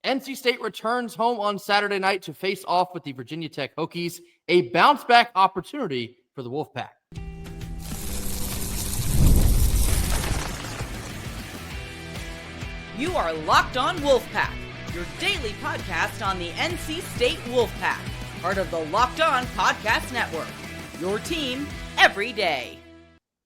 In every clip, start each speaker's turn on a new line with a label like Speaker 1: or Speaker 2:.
Speaker 1: NC State returns home on Saturday night to face off with the Virginia Tech Hokies, a bounce-back opportunity for the Wolfpack.
Speaker 2: You are Locked On Wolfpack, your daily podcast on the NC State Wolfpack, part of the Locked On Podcast Network, your team every day.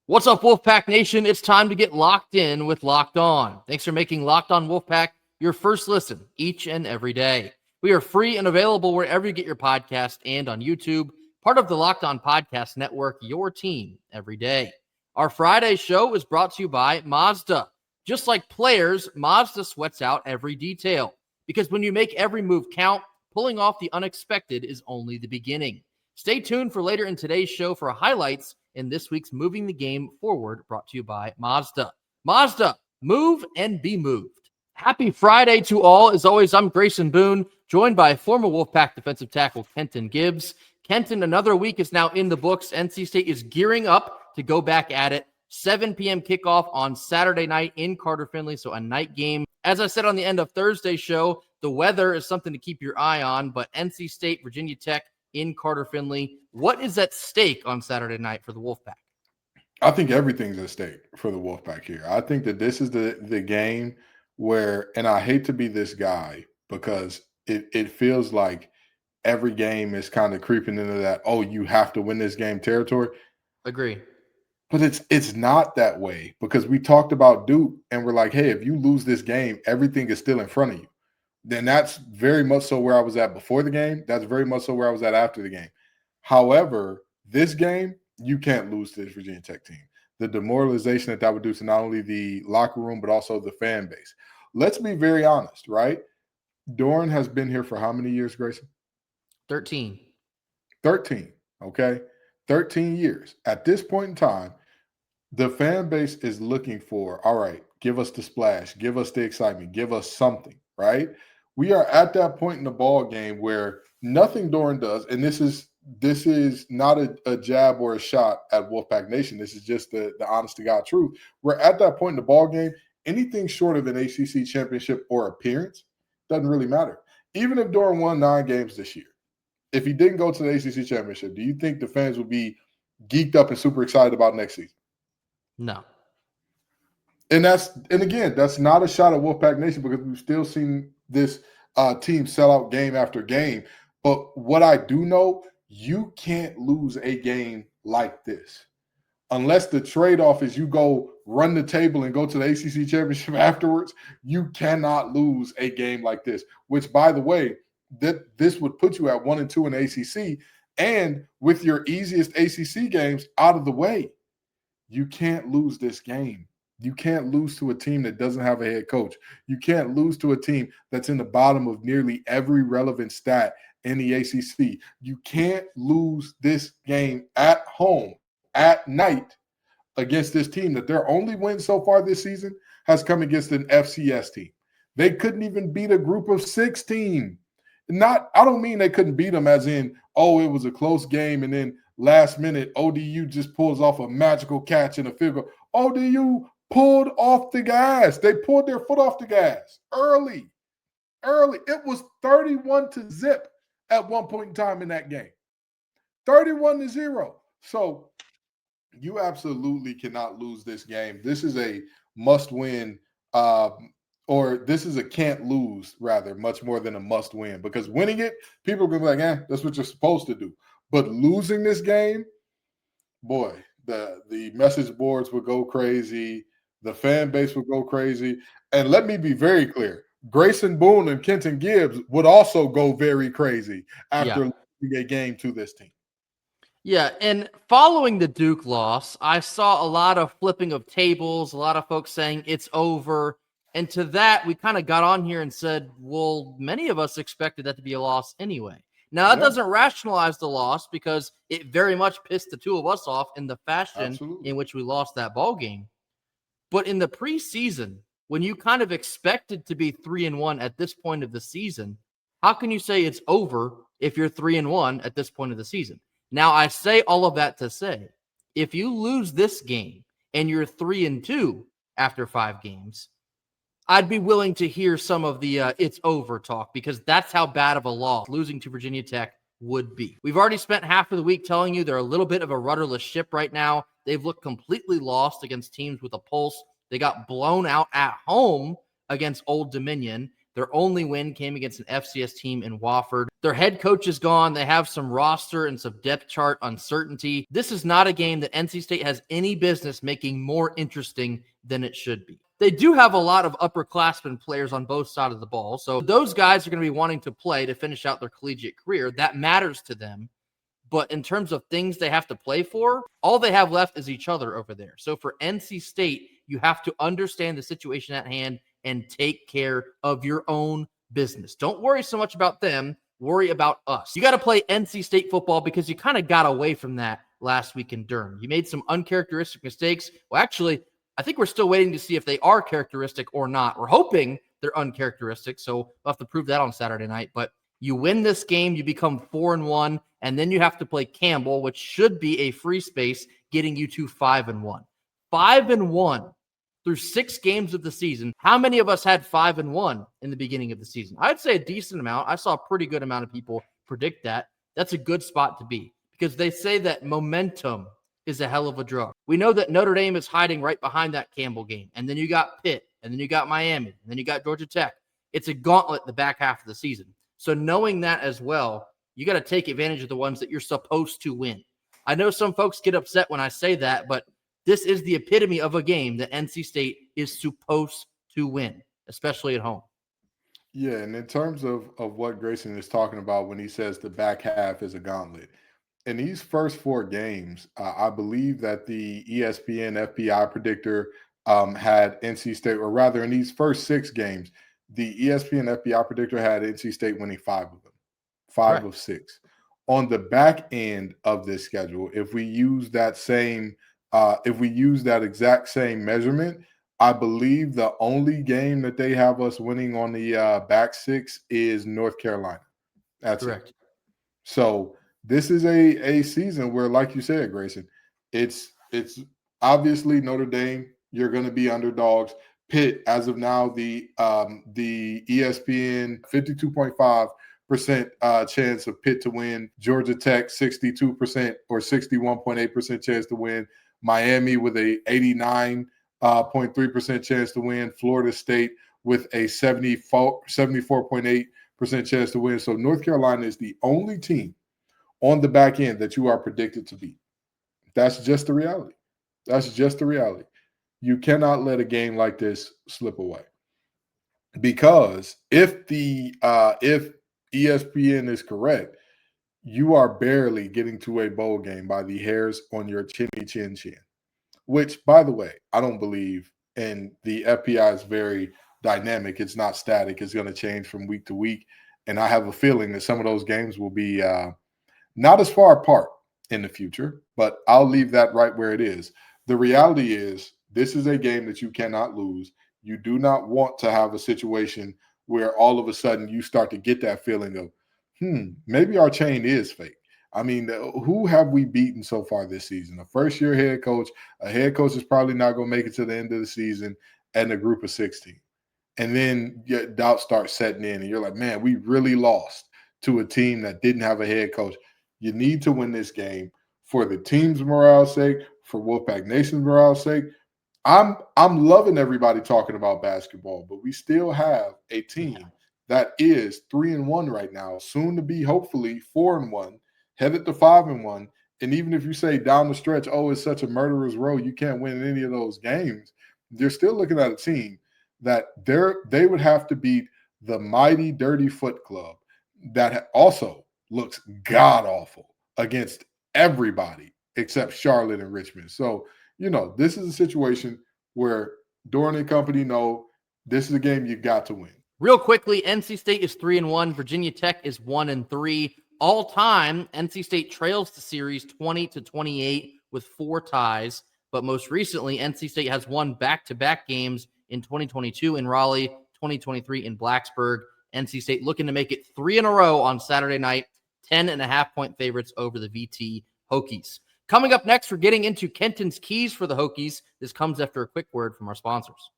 Speaker 1: What's up, Wolfpack Nation? It's time to get locked in with Locked On. Thanks for making Locked On Wolfpack your first listen each and every day. We are free and available wherever you get your podcast and on YouTube, part of the Locked On Podcast Network, your team every day. Our Friday show is brought to you by Mazda. Just like players, Mazda sweats out every detail, because when you make every move count, pulling off the unexpected is only the beginning. Stay tuned for later in today's show for highlights in this week's Moving the Game Forward, brought to you by Mazda. Mazda, move and be moved. Happy Friday to all. As always, I'm Grayson Boone, joined by former Wolfpack defensive tackle Kenton Gibbs. Kenton, another week is now in the books. NC State is gearing up to go back at it. 7 p.m. kickoff on Saturday night in Carter Finley, so a night game. As I said on the end of Thursday's show, the weather is something to keep your eye on, but NC State, Virginia Tech in Carter Finley. What is at stake on Saturday night for the Wolfpack?
Speaker 3: I think everything's at stake for the Wolfpack here. I think that this is the game where, and I hate to be this guy because it feels like every game is kind of creeping into that, oh, you have to win this game territory.
Speaker 1: Agree.
Speaker 3: But it's not that way, because we talked about Duke and we're like, hey, if you lose this game, everything is still in front of you. Then that's very much so where I was at before the game. That's very much so where I was at after the game. However, this game, you can't lose to this Virginia Tech team. The demoralization that would do to not only the locker room, but also the fan base. Let's be very honest, right? Doran has been here for how many years, Grayson?
Speaker 1: 13.
Speaker 3: 13, okay? 13 years. At this point in time, the fan base is looking for, all right, give us the splash, give us the excitement, give us something, right? We are at that point in the ball game where nothing Doran does, and this is not a jab or a shot at Wolfpack Nation. This is just the honest to God truth. We're at that point in the ball game. Anything short of an ACC championship or appearance doesn't really matter. Even if Doran won 9 games this year, if he didn't go to the ACC championship, do you think the fans would be geeked up and super excited about next season?
Speaker 1: No.
Speaker 3: And again, that's not a shot at Wolfpack Nation, because we've still seen this team sell out game after game. But what I do know, you can't lose a game like this unless the trade-off is you go run the table and go to the ACC championship afterwards. You cannot lose a game like this, which, by the way, this would put you at 1-2 in the ACC, and with your easiest ACC games out of the way. You can't lose this game. You can't lose to a team that doesn't have a head coach. You can't lose to a team that's in the bottom of nearly every relevant stat in the ACC. You can't lose this game at home, at night, against this team that their only win so far this season has come against an FCS team. They couldn't even beat a group of 6 team. I don't mean they couldn't beat them as in, oh, it was a close game and then last minute, ODU just pulls off a magical catch and a field goal. ODU pulled off the gas. They pulled their foot off the gas early. It was 31-0 at one point in time in that game. 31-0. So you absolutely cannot lose this game. This is a must-win, or this is a can't lose, rather, much more than a must-win. Because winning it, people are going to be like, that's what you're supposed to do. But losing this game, boy, the message boards would go crazy. The fan base would go crazy. And let me be very clear. Grayson Boone and Kenton Gibbs would also go very crazy after losing a game to this team.
Speaker 1: Yeah, and following the Duke loss, I saw a lot of flipping of tables, a lot of folks saying it's over. And to that, we kind of got on here and said, well, many of us expected that to be a loss anyway. Now, that doesn't rationalize the loss, because it very much pissed the two of us off in the fashion in which we lost that ball game. But in the preseason, when you kind of expected to be 3-1 at this point of the season, how can you say it's over if you're 3-1 at this point of the season? Now, I say all of that to say, if you lose this game and you're 3-2 after 5 games, I'd be willing to hear some of the it's over talk, because that's how bad of a loss losing to Virginia Tech would be. We've already spent half of the week telling you they're a little bit of a rudderless ship right now. They've looked completely lost against teams with a pulse. They got blown out at home against Old Dominion. Their only win came against an FCS team in Wofford. Their head coach is gone. They have some roster and some depth chart uncertainty. This is not a game that NC State has any business making more interesting than it should be. They do have a lot of upperclassmen players on both sides of the ball. So those guys are going to be wanting to play to finish out their collegiate career. That matters to them. But in terms of things they have to play for, all they have left is each other over there. So for NC State, you have to understand the situation at hand and take care of your own business. Don't worry so much about them. Worry about us. You got to play NC State football because you kind of got away from that last week in Durham. You made some uncharacteristic mistakes. Well, actually, I think we're still waiting to see if they are characteristic or not. We're hoping they're uncharacteristic, so we'll have to prove that on Saturday night. But you win this game, you become 4-1, and then you have to play Campbell, which should be a free space, getting you to 5-1. 5-1 through 6 games of the season. How many of us had 5-1 in the beginning of the season? I'd say a decent amount. I saw a pretty good amount of people predict that. That's a good spot to be, because they say that momentum is a hell of a drug. We know that Notre Dame is hiding right behind that Campbell game. And then you got Pitt, and then you got Miami, and then you got Georgia Tech. It's a gauntlet the back half of the season. So knowing that as well, you got to take advantage of the ones that you're supposed to win. I know some folks get upset when I say that, but this is the epitome of a game that NC State is supposed to win, especially at home.
Speaker 3: Yeah, and in terms of what Grayson is talking about when he says the back half is a gauntlet, in these first 4 games, I believe that the ESPN FPI predictor had NC State, or rather in these first 6 games, the ESPN FPI predictor had NC State winning 5 of them, 5
Speaker 1: Right.
Speaker 3: of 6. On the back end of this schedule, if we use that exact same measurement, I believe the only game that they have us winning on the back 6 is North Carolina. That's
Speaker 1: Correct.
Speaker 3: it. So this is a season where, like you said, Grayson, it's obviously Notre Dame. You're going to be underdogs. Pitt, as of now, the ESPN 52.5% chance of Pitt to win. Georgia Tech 62% or 61.8% chance to win. Miami with a 89.3% chance to win. Florida State with a 74.8% chance to win. So North Carolina is the only team on the back end that you are predicted to beat. That's just the reality. That's just the reality. You cannot let a game like this slip away, because if ESPN is correct, you are barely getting to a bowl game by the hairs on your chinny chin chin, which, by the way, I don't believe. And the FPI is very dynamic. It's not static. It's going to change from week to week. And I have a feeling that some of those games will be not as far apart in the future, but I'll leave that right where it is. The reality is, this is a game that you cannot lose. You do not want to have a situation where all of a sudden you start to get that feeling of, maybe our chain is fake. I mean, who have we beaten so far this season? A first-year head coach. A head coach is probably not going to make it to the end of the season, and a group of 16. And then doubt starts setting in, and you're like, man, we really lost to a team that didn't have a head coach. You need to win this game for the team's morale's sake, for Wolfpack Nation's morale's sake. I'm loving everybody talking about basketball, but we still have a team that is 3-1 right now, soon to be hopefully 4-1, headed to 5-1. And even if you say down the stretch, oh, it's such a murderer's row, you can't win any of those games, you're still looking at a team that they would have to beat the mighty Dirty Foot Club that also looks god-awful against everybody except Charlotte and Richmond. So, this is a situation where Doran and company know this is a game you got to win.
Speaker 1: Real quickly, NC State is 3-1. Virginia Tech is 1-3. All time, NC State trails the series 20-28 with 4 ties. But most recently, NC State has won back-to-back games in 2022 in Raleigh, 2023 in Blacksburg. NC State looking to make it 3 in a row on Saturday night, 10.5-point favorites over the VT Hokies. Coming up next, we're getting into Kenton's keys for the Hokies. This comes after a quick word from our sponsors.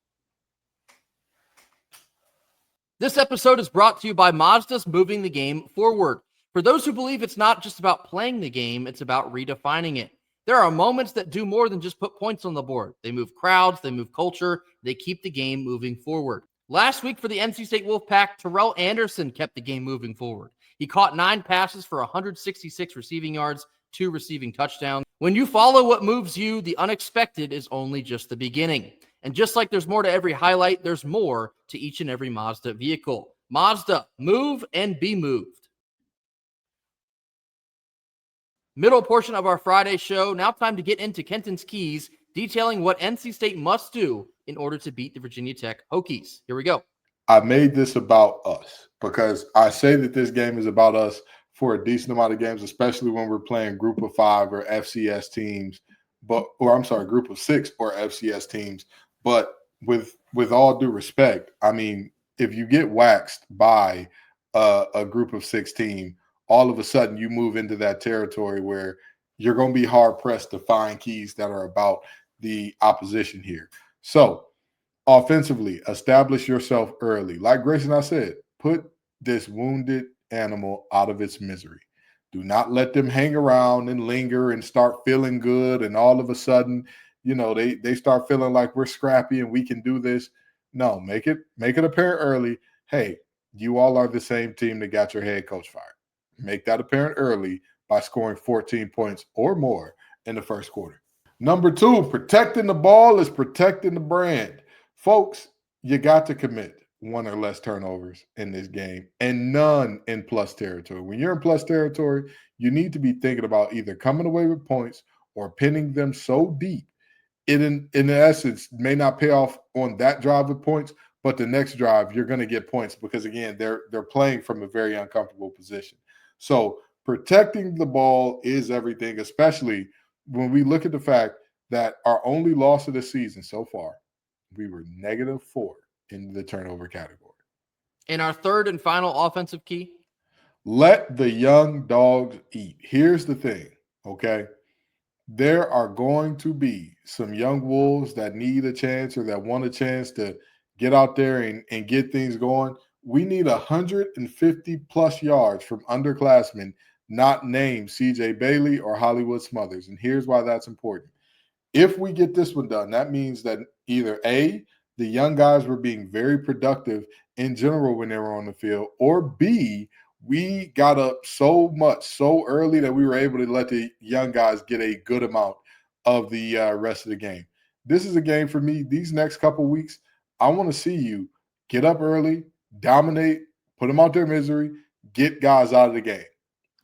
Speaker 1: This episode is brought to you by Mazda's moving the game forward. For those who believe it's not just about playing the game, it's about redefining it. There are moments that do more than just put points on the board. They move crowds, they move culture, they keep the game moving forward. Last week for the NC State Wolfpack, Terrell Anderson kept the game moving forward. He caught 9 passes for 166 receiving yards, 2 receiving touchdowns. When you follow what moves you, the unexpected is only just the beginning. And just like there's more to every highlight, there's more to each and every Mazda vehicle. Mazda, move and be moved. Middle portion of our Friday show. Now time to get into Kenton's keys, detailing what NC State must do in order to beat the Virginia Tech Hokies. Here we go.
Speaker 3: I made this about us because I say that this game is about us for a decent amount of games, especially when we're playing group of 5 or FCS teams, group of 6 or FCS teams. But with all due respect, I mean, if you get waxed by a group of 6 team, all of a sudden you move into that territory where you're going to be hard pressed to find keys that are about the opposition here. So offensively, establish yourself early. Like Grayson, I said, put this wounded animal out of its misery. Do not let them hang around and linger and start feeling good. And all of a sudden, they start feeling like we're scrappy and we can do this. No, make it apparent early. Hey, you all are the same team that got your head coach fired. Make that apparent early by scoring 14 points or more in the first quarter. Number 2, protecting the ball is protecting the brand. Folks, you got to commit 1 or less turnovers in this game and none in plus territory. When you're in plus territory, you need to be thinking about either coming away with points or pinning them so deep. It in essence may not pay off on that drive with points, but the next drive you're going to get points because again they're playing from a very uncomfortable position. So protecting the ball is everything, especially when we look at the fact that our only loss of the season so far, we were -4 in the turnover category.
Speaker 1: And our third and final offensive key?
Speaker 3: Let the young dogs eat. Here's the thing, okay? There are going to be some young wolves that need a chance or that want a chance to get out there and get things going. We need 150 plus yards from underclassmen not named CJ Bailey or Hollywood Smothers. And here's why that's important. If we get this one done, that means that either A, the young guys were being very productive in general when they were on the field, or B, we got up so much so early that we were able to let the young guys get a good amount of the rest of the game. This is a game for me. These next couple weeks, I want to see you get up early, dominate, put them out their misery, get guys out of the game.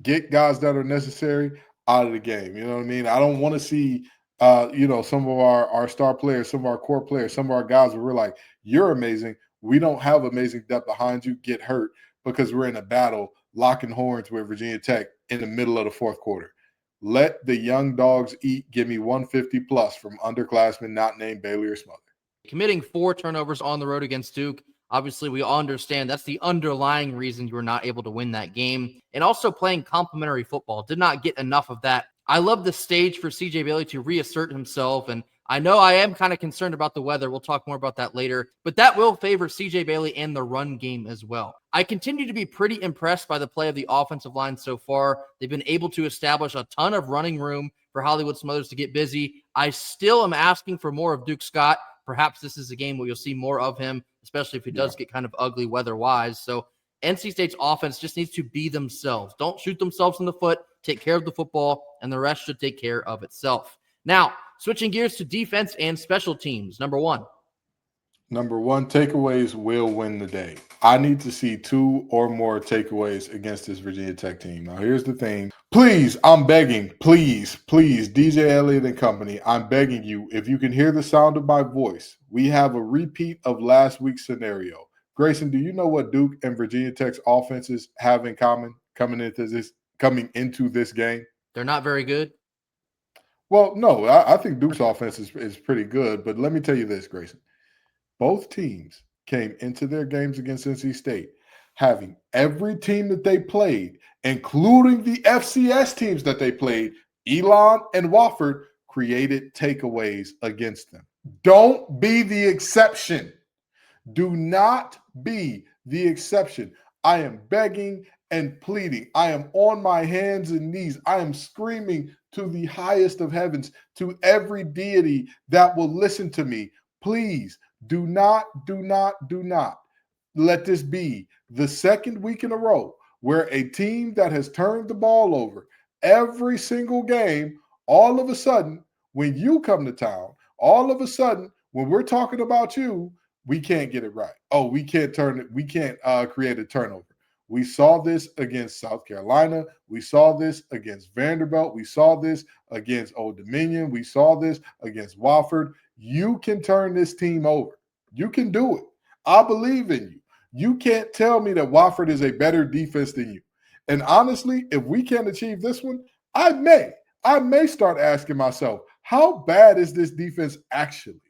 Speaker 3: Get guys that are necessary out of the game. You know what I mean? I don't want to see some of our star players, some of our core players, some of our guys where we're like, you're amazing. We don't have amazing depth behind you, get hurt because we're in a battle locking horns with Virginia Tech in the middle of the fourth quarter. Let the young dogs eat. Give me 150 plus from underclassmen not named Bailey or Smother.
Speaker 1: Committing 4 turnovers on the road against Duke. Obviously, we all understand that's the underlying reason you were not able to win that game. And also playing complimentary football. Did not get enough of that. I love the stage for CJ Bailey to reassert himself. And I know I am kind of concerned about the weather. We'll talk more about that later. But that will favor CJ Bailey and the run game as well. I continue to be pretty impressed by the play of the offensive line so far. They've been able to establish a ton of running room for Hollywood Smothers to get busy. I still am asking for more of Duke Scott. Perhaps this is a game where you'll see more of him, especially if it does get kind of ugly weather-wise. So NC State's offense just needs to be themselves. Don't shoot themselves in the foot. Take care of the football, and the rest should take care of itself. Now, switching gears to defense and special teams. Number 1,
Speaker 3: takeaways will win the day. I need to see 2 or more takeaways against this Virginia Tech team. Now, here's the thing. Please, I'm begging, please, DJ Elliott and company, I'm begging you, if you can hear the sound of my voice, we have a repeat of last week's scenario. Grayson, do you know what Duke and Virginia Tech's offenses have in common coming into this game?
Speaker 1: They're not very good.
Speaker 3: Well, no, I think Duke's offense is pretty good, but let me tell you this, Grayson. Both teams came into their games against NC State having every team that they played, including the FCS teams that they played, Elon and Wofford, created takeaways against them. Don't be the exception. Do not be the exception. I am begging and pleading. I am on my hands and knees. I am screaming to the highest of heavens, to every deity that will listen to me. Please do not let this be the second week in a row where a team that has turned the ball over every single game, all of a sudden, when you come to town, all of a sudden, when we're talking about you, we can't get it right. Oh, we can't create a turnover. We saw this against South Carolina. We saw this against Vanderbilt. We saw this against Old Dominion. We saw this against Wofford. You can turn this team over. You can do it. I believe in you. You can't tell me that Wofford is a better defense than you. And honestly, if we can't achieve this one, I may start asking myself, how bad is this defense actually?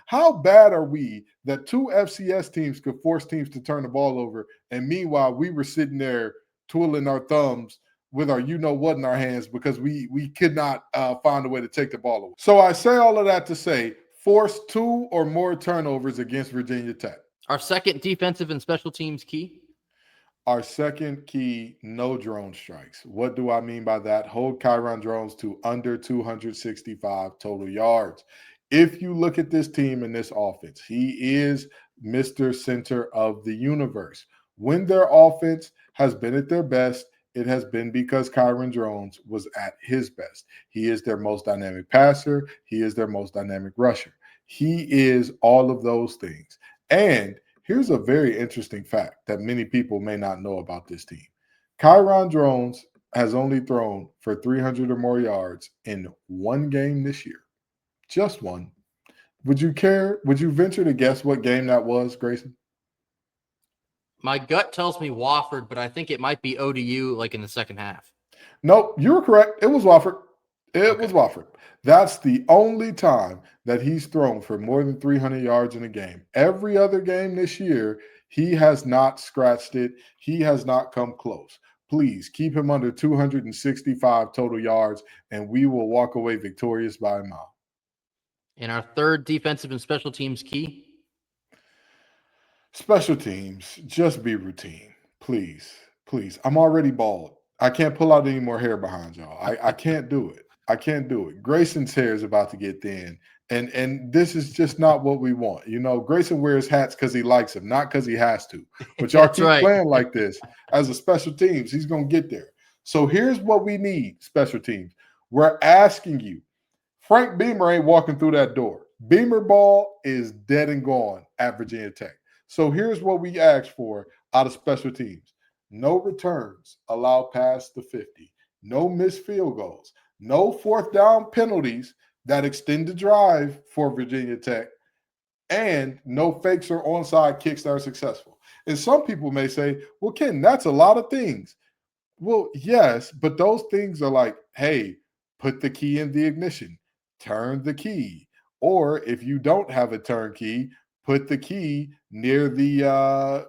Speaker 3: How bad are we that two FCS teams could force teams to turn the ball over, and meanwhile we were sitting there twiddling our thumbs with our you-know-what in our hands because we could not find a way to take the ball away. So I say all of that to say, force 2 or more turnovers against Virginia Tech.
Speaker 1: Our second defensive and special teams key?
Speaker 3: Our second key, no drone strikes. What do I mean by that? Hold Kyron drones to under 265 total yards. If you look at this team and this offense, he is Mr. Center of the universe. When their offense has been at their best, it has been because Kyron Drones was at his best. He is their most dynamic passer. He is their most dynamic rusher. He is all of those things. And here's a very interesting fact that many people may not know about this team. Kyron Drones has only thrown for 300 or more yards in one game this year. Just one. Would you venture to guess what game that was, Grayson?
Speaker 1: My gut tells me Wofford, but I think it might be ODU like in the second half.
Speaker 3: Nope, you were correct. It was Wofford. It was Wofford. That's the only time that he's thrown for more than 300 yards in a game. Every other game this year, he has not scratched it. He has not come close. Please keep him under 265 total yards, and we will walk away victorious by a mile.
Speaker 1: And our third defensive and special teams key?
Speaker 3: Special teams, just be routine. Please. I'm already bald. I can't pull out any more hair behind y'all. I can't do it. I can't do it. Grayson's hair is about to get thin, and this is just not what we want. You know, Grayson wears hats because he likes them, not because he has to. But y'all keep playing like this as a special teams, he's going to get there. So here's what we need, special teams. We're asking you. Frank Beamer ain't walking through that door. Beamer ball is dead and gone at Virginia Tech. So here's what we ask for out of special teams. No returns allowed past the 50. No missed field goals. No fourth down penalties that extend the drive for Virginia Tech. And no fakes or onside kicks that are successful. And some people may say, well, Ken, that's a lot of things. Well, yes, but those things are like, hey, put the key in the ignition. Turn the key. Or if you don't have a turn key, put the key near the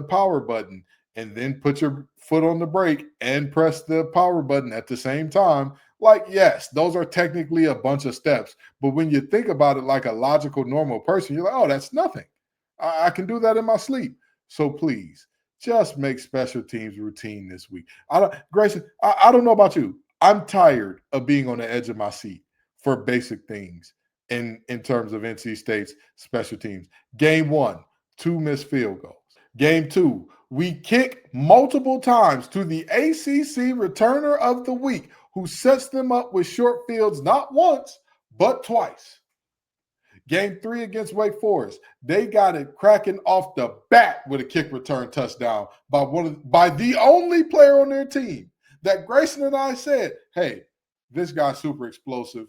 Speaker 3: power button, and then put your foot on the brake and press the power button at the same time. Like, yes, those are technically a bunch of steps, but when you think about it like a logical, normal person, you're like, oh, that's nothing. I can do that in my sleep. So please, just make special teams routine this week. Grayson, I don't know about you. I'm tired of being on the edge of my seat for basic things in terms of NC State's special teams. Game 1, 2 missed field goals. Game 2, we kick multiple times to the ACC returner of the week, who sets them up with short fields not once, but twice. Game 3 against Wake Forest, they got it cracking off the bat with a kick return touchdown by the only player on their team that Grayson and I said, hey, this guy's super explosive.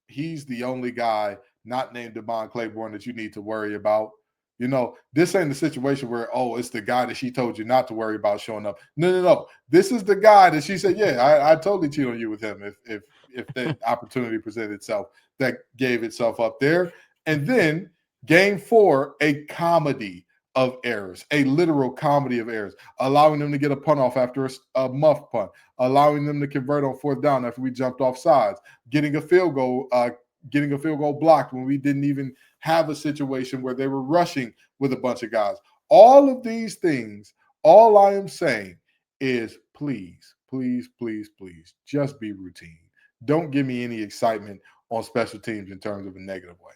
Speaker 3: He's the only guy not named Devon Claiborne that you need to worry about. You know, this ain't the situation where, oh, it's the guy that she told you not to worry about showing up. No. This is the guy that she said, yeah, I totally cheat on you with him if the opportunity presented itself that gave itself up there. And then game 4, a comedy of errors, a literal comedy of errors, allowing them to get a punt off after a muff punt, allowing them to convert on 4th down after we jumped off sides, getting a field goal blocked when we didn't even have a situation where they were rushing with a bunch of guys. all of these things, all I am saying is please, please, please, please, just be routine. Don't give me any excitement on special teams in terms of a negative way.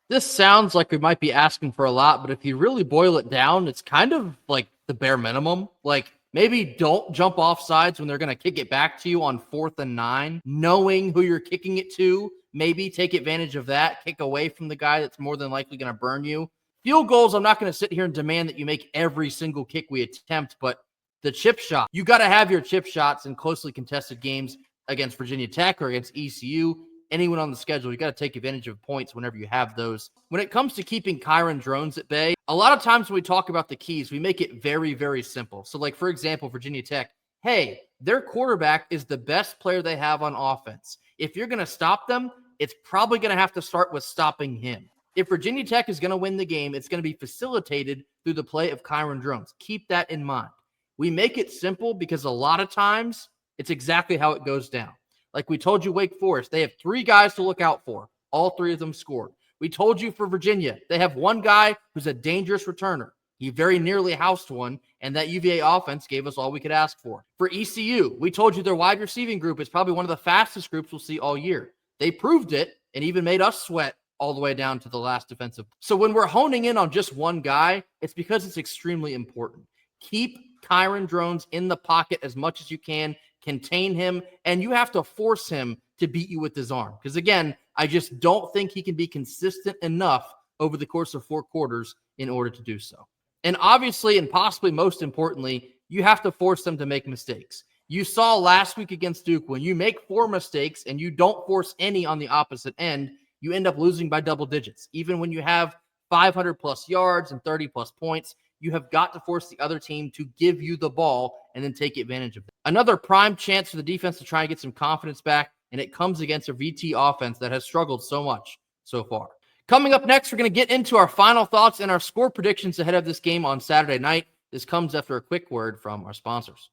Speaker 1: This sounds like we might be asking for a lot, but if you really boil it down, it's kind of like the bare minimum. Like, maybe don't jump off sides when they're going to kick it back to you on 4th and 9, knowing who you're kicking it to. Maybe take advantage of that, kick away from the guy that's more than likely going to burn you. Field goals, I'm not going to sit here and demand that you make every single kick we attempt, but the chip shot, you got to have your chip shots in closely contested games against Virginia Tech or against ECU. Anyone on the schedule, you got to take advantage of points whenever you have those. When it comes to keeping Kyron Drones at bay, a lot of times when we talk about the keys, we make it very, very simple. So, like, for example, Virginia Tech, hey, their quarterback is the best player they have on offense. If you're going to stop them, it's probably going to have to start with stopping him. If Virginia Tech is going to win the game, it's going to be facilitated through the play of Kyron Drones. Keep that in mind. We make it simple because a lot of times it's exactly how it goes down. Like we told you, Wake Forest, they have 3 guys to look out for. All 3 of them scored. We told you for Virginia, they have 1 guy who's a dangerous returner. He very nearly housed one, and that UVA offense gave us all we could ask for. For ECU, we told you their wide receiving group is probably one of the fastest groups we'll see all year. They proved it and even made us sweat all the way down to the last defensive. So when we're honing in on just one guy, it's because it's extremely important. Keep Kyron Drones in the pocket as much as you can. Contain him, and you have to force him to beat you with his arm. Because, again, I just don't think he can be consistent enough over the course of 4 quarters in order to do so. And obviously, and possibly most importantly, you have to force them to make mistakes. You saw last week against Duke, when you make 4 mistakes and you don't force any on the opposite end, you end up losing by double digits. Even when you have 500-plus yards and 30-plus points, you have got to force the other team to give you the ball and then take advantage of it. Another prime chance for the defense to try and get some confidence back, and it comes against a VT offense that has struggled so much so far. Coming up next, we're going to get into our final thoughts and our score predictions ahead of this game on Saturday night. This comes after a quick word from our sponsors.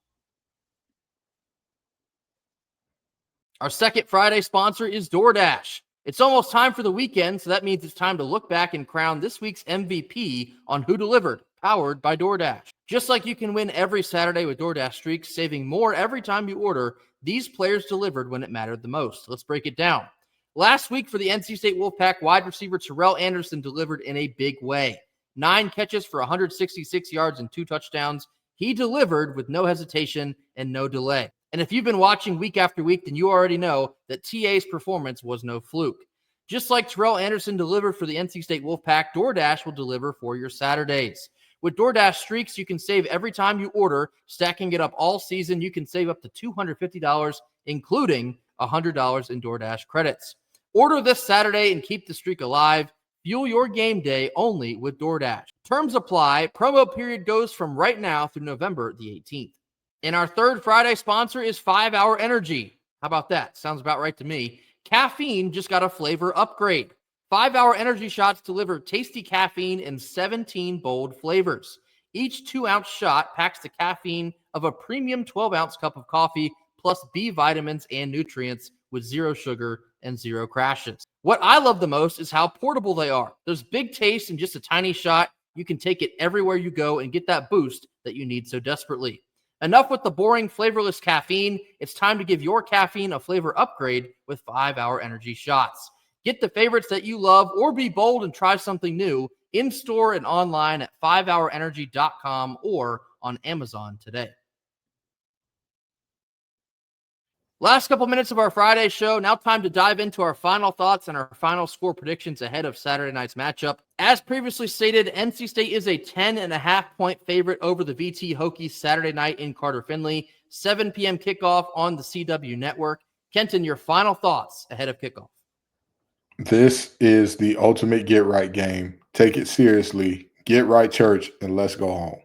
Speaker 1: Our second Friday sponsor is DoorDash. It's almost time for the weekend, so that means it's time to look back and crown this week's MVP on Who Delivered, powered by DoorDash. Just like you can win every Saturday with DoorDash Streaks, saving more every time you order, these players delivered when it mattered the most. Let's break it down. Last week for the NC State Wolfpack, wide receiver Terrell Anderson delivered in a big way. 9 catches for 166 yards and 2 touchdowns. He delivered with no hesitation and no delay. And if you've been watching week after week, then you already know that TA's performance was no fluke. Just like Terrell Anderson delivered for the NC State Wolfpack, DoorDash will deliver for your Saturdays. With DoorDash Streaks, you can save every time you order. Stacking it up all season, you can save up to $250, including $100 in DoorDash credits. Order this Saturday and keep the streak alive. Fuel your game day only with DoorDash. Terms apply. Promo period goes from right now through November the 18th. And our third Friday sponsor is 5 Hour Energy. How about that? Sounds about right to me. Caffeine just got a flavor upgrade. 5 Hour Energy shots deliver tasty caffeine in 17 bold flavors. Each 2-ounce shot packs the caffeine of a premium 12-ounce cup of coffee, plus B vitamins and nutrients with 0 sugar and 0 crashes. What I love the most is how portable they are. There's big taste in just a tiny shot. You can take it everywhere you go and get that boost that you need so desperately. Enough with the boring, flavorless caffeine. It's time to give your caffeine a flavor upgrade with 5 Hour Energy shots. Get the favorites that you love or be bold and try something new in-store and online at 5hourenergy.com or on Amazon today. Last couple minutes of our Friday show. Now time to dive into our final thoughts and our final score predictions ahead of Saturday night's matchup. As previously stated, NC State is a 10.5-point favorite over the VT Hokies Saturday night in Carter-Finley. 7 p.m. kickoff on the CW network. Kenton, your final thoughts ahead of kickoff.
Speaker 3: This is the ultimate get-right game. Take it seriously. Get right, church, and let's go home.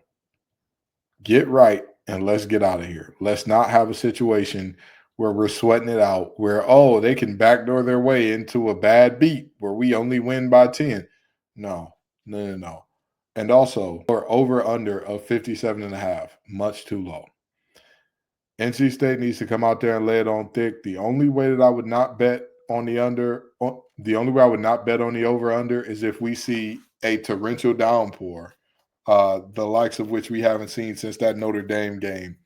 Speaker 3: Get right, and let's get out of here. Let's not have a situation where we're sweating it out, where, they can backdoor their way into a bad beat where we only win by 10. No. And also, we're over-under of 57.5, much too low. NC State needs to come out there and lay it on thick. The only way that I would not bet on the over-under is if we see a torrential downpour the likes of which we haven't seen since that Notre Dame game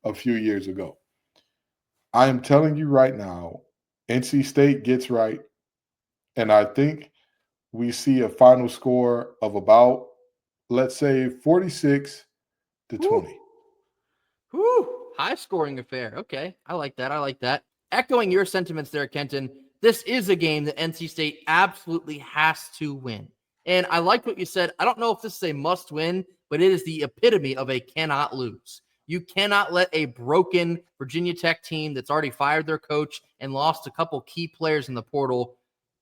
Speaker 3: a few years ago. I am telling you right now, NC State gets right, and I think we see a final score of about, let's say, 46 to 20.
Speaker 1: Whew. High scoring affair. Okay. I like that. I like that. Echoing your sentiments there, Kenton, this is a game that NC State absolutely has to win. And I like what you said. I don't know if this is a must win, but it is the epitome of a cannot lose. You cannot let a broken Virginia Tech team that's already fired their coach and lost a couple key players in the portal.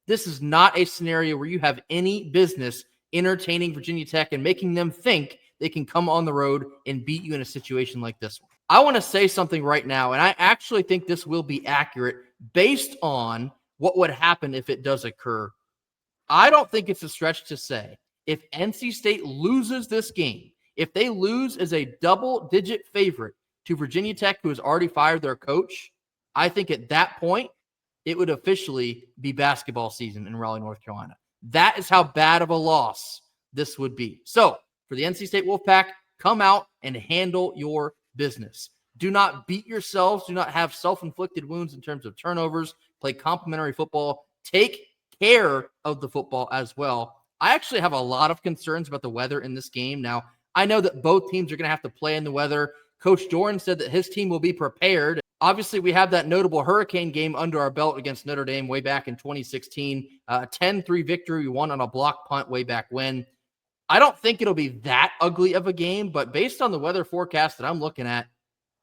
Speaker 1: This is not a scenario where you have any business entertaining Virginia Tech and making them think they can come on the road and beat you in a situation like this one. I want to say something right now, and I actually think this will be accurate based on what would happen if it does occur. I don't think it's a stretch to say if NC State loses this game, if they lose as a double-digit favorite to Virginia Tech, who has already fired their coach, I think at that point, it would officially be basketball season in Raleigh, North Carolina. That is how bad of a loss this would be. So, for the NC State Wolfpack, come out and handle your business. Do not beat yourselves. Do not have self-inflicted wounds in terms of turnovers. Play complimentary football. Take care of the football as well. I actually have a lot of concerns about the weather in this game. Now, I know that both teams are going to have to play in the weather. Coach Doran said that his team will be prepared. Obviously, we have that notable hurricane game under our belt against Notre Dame way back in 2016. A 10-3 victory. We won on a block punt way back when. I don't think it'll be that ugly of a game, but based on the weather forecast that I'm looking at,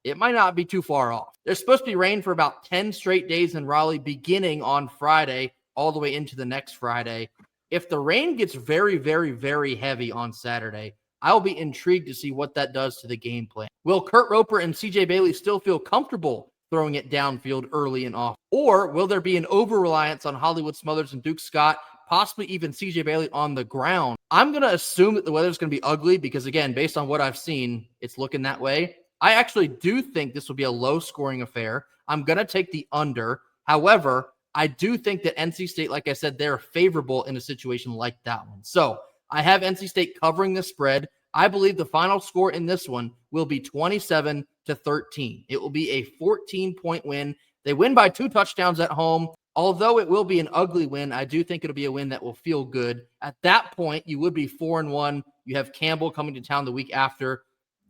Speaker 1: it might not be too far off. There's supposed to be rain for about 10 straight days in Raleigh, beginning on Friday, all the way into the next Friday. If the rain gets very, very, very heavy on Saturday, I'll be intrigued to see what that does to the game plan. Will Kurt Roper and CJ Bailey still feel comfortable throwing it downfield early and off? Or will there be an over-reliance on Hollywood Smothers and Duke Scott, possibly even CJ Bailey on the ground? I'm going to assume that the weather's going to be ugly because, again, based on what I've seen, it's looking that way. I actually do think this will be a low-scoring affair. I'm going to take the under. However, I do think that NC State, like I said, they're favorable in a situation like that one. So I have NC State covering the spread. I believe the final score in this one will be 27-13. It will be a 14-point win. They win by 2 touchdowns at home. Although it will be an ugly win, I do think it'll be a win that will feel good. At that point, you would be 4-1. You have Campbell coming to town the week after.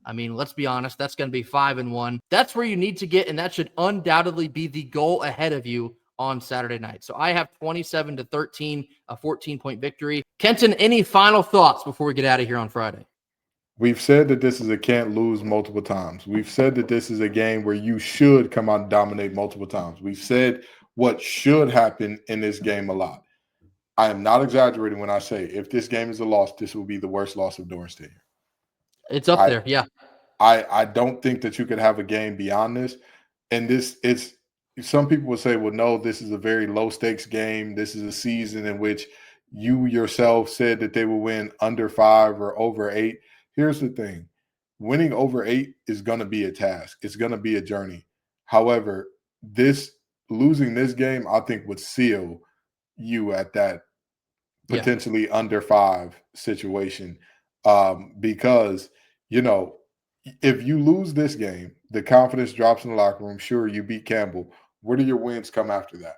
Speaker 1: I mean, let's be honest, that's going to be 5-1. That's where you need to get, and that should undoubtedly be the goal ahead of you on Saturday night. So I have 27-13, a 14-point victory. Kenton, any final thoughts before we get out of here on Friday?
Speaker 3: We've said that this is a can't lose multiple times. We've said that this is a game where you should come out and dominate multiple times. We've said what should happen in this game a lot. I am not exaggerating when I say if this game is a loss, this will be the worst loss of Doran Stadium.
Speaker 1: It's up there, yeah.
Speaker 3: I don't think that you could have a game beyond this. And it's some people would say, well, no, this is a very low stakes game. This is a season in which you yourself said that they will win under 5 or over 8. Here's the thing. Winning over 8 is going to be a task. It's going to be a journey. However, losing this game, I think, would seal you at that potentially under 5 situation. Because, if you lose this game, the confidence drops in the locker room. Sure, you beat Campbell. Where do your wins come after that?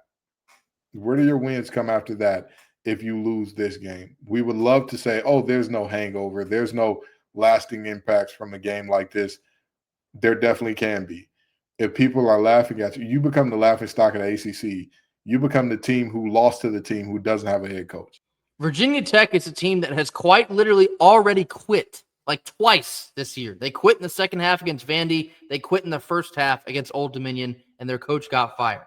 Speaker 3: Where do your wins come after that if you lose this game? We would love to say, oh, there's no hangover. There's no lasting impacts from a game like this. There definitely can be. If people are laughing at you, you become the laughing stock of the ACC. You become the team who lost to the team who doesn't have a head coach.
Speaker 1: Virginia Tech is a team that has quite literally already quit like twice this year. They quit in the second half against Vandy. They quit in the first half against Old Dominion, and their coach got fired.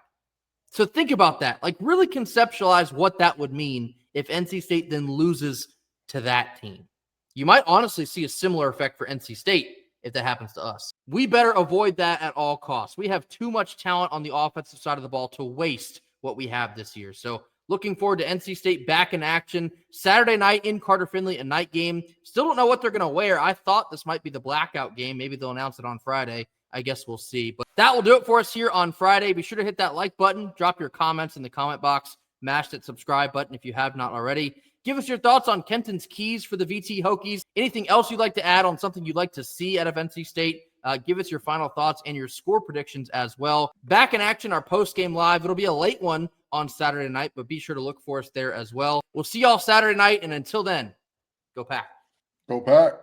Speaker 1: So think about that. Like, really conceptualize what that would mean if NC State then loses to that team. You might honestly see a similar effect for NC State if that happens to us. We better avoid that at all costs. We have too much talent on the offensive side of the ball to waste what we have this year. So looking forward to NC State back in action. Saturday night in Carter Finley, a night game. Still don't know what they're going to wear. I thought this might be the blackout game. Maybe they'll announce it on Friday. I guess we'll see. But that will do it for us here on Friday. Be sure to hit that like button. Drop your comments in the comment box. Mash that subscribe button if you have not already. Give us your thoughts on Kenton's keys for the VT Hokies. Anything else you'd like to add on something you'd like to see out of NC State? Give us your final thoughts and your score predictions as well. Back in action, our post-game live. It'll be a late one on Saturday night, but be sure to look for us there as well. We'll see y'all Saturday night, and until then, go Pack.
Speaker 3: Go Pack.